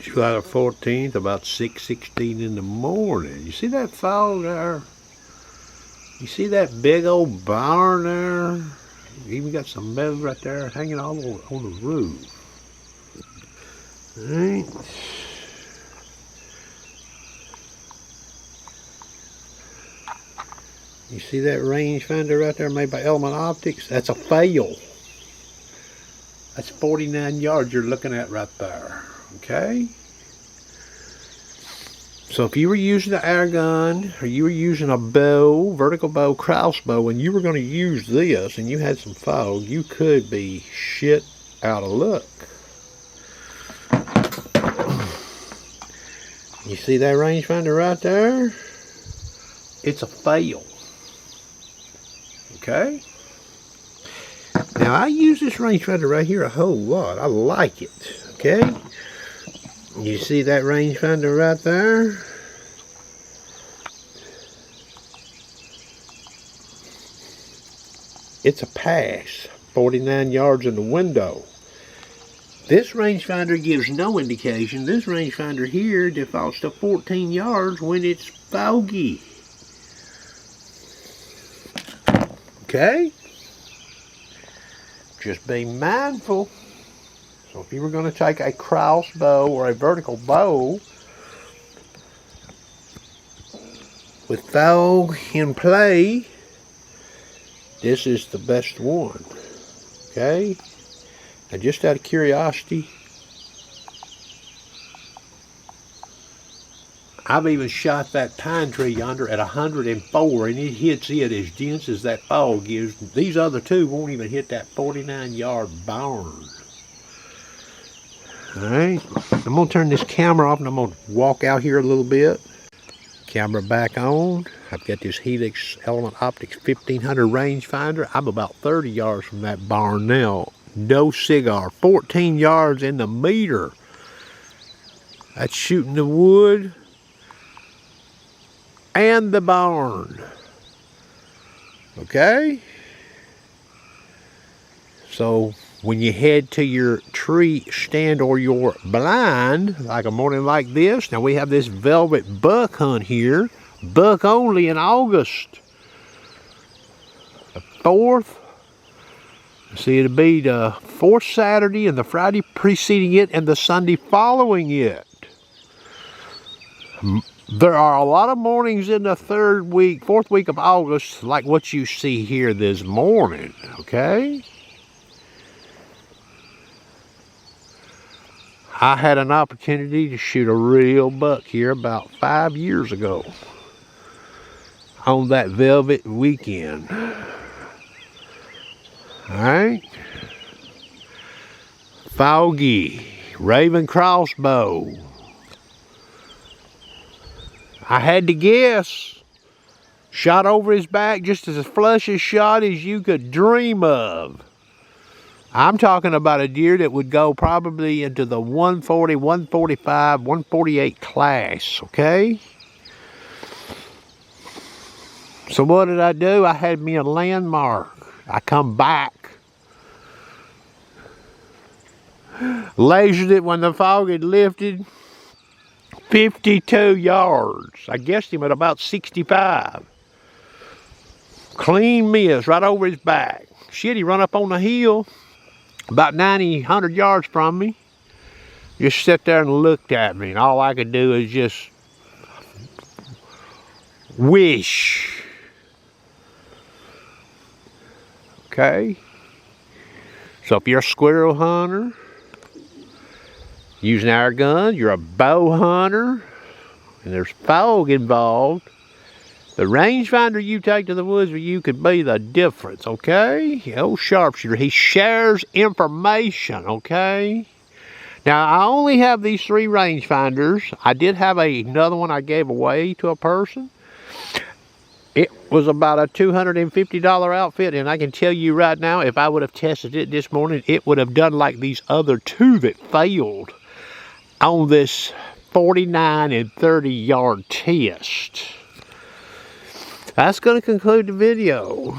July the 14th, about 6:16 in the morning. You see that fog there? You see that big old barn there? You even got some metal right there hanging all on the roof. Alright. You see that rangefinder right there made by Element Optics? That's a fail. That's 49 yards you're looking at right there. Okay? So if you were using an air gun, or you were using a bow, vertical bow, crossbow, and you were going to use this, and you had some fog, you could be shit out of luck. You see that rangefinder right there? It's a fail. Okay? Now I use this rangefinder right here a whole lot. I like it. Okay? You see that rangefinder right there? It's a pass. 49 yards in the window. This rangefinder gives no indication. This rangefinder here defaults to 14 yards when it's foggy. Okay? Just be mindful. So if you were going to take a crossbow or a vertical bow with fog in play, this is the best one. Okay? And just out of curiosity, I've even shot that pine tree yonder at 104, and it hits it as dense as that fog is. These other two won't even hit that 49-yard barn. Alright, I'm going to turn this camera off and I'm going to walk out here a little bit. Camera back on. I've got this Helix Element Optics 1500 rangefinder. I'm about 30 yards from that barn now. No cigar. 14 yards in the meter. That's shooting the wood and the barn. Okay? So when you head to your tree stand or your blind, like a morning like this, now we have this velvet buck hunt here. Buck only in August. The 4th. See, it'll be the 4th Saturday and the Friday preceding it and the Sunday following it. There are a lot of mornings in the 4th week of August, like what you see here this morning, okay? I had an opportunity to shoot a real buck here about 5 years ago on that velvet weekend. Alright? Foggy, Raven crossbow. I had to guess. Shot over his back just as flush a shot as you could dream of. I'm talking about a deer that would go probably into the 140, 145, 148 class, okay? So what did I do? I had me a landmark. I come back. Lasered it when the fog had lifted. 52 yards. I guessed him at about 65. Clean miss right over his back. Shit, he run up on the hill about 90, 100 yards from me. Just sat there and looked at me, and all I could do is just wish. Okay? So if you're a squirrel hunter, using our gun, you're a bow hunter, and there's fog involved, the rangefinder you take to the woods with you could be the difference, okay? Old sharpshooter, he shares information, okay? Now, I only have these 3 rangefinders. I did have another one I gave away to a person. It was about a $250 outfit, and I can tell you right now, if I would have tested it this morning, it would have done like these other 2 that failed on this 49 and 30 yard test. That's going to conclude the video.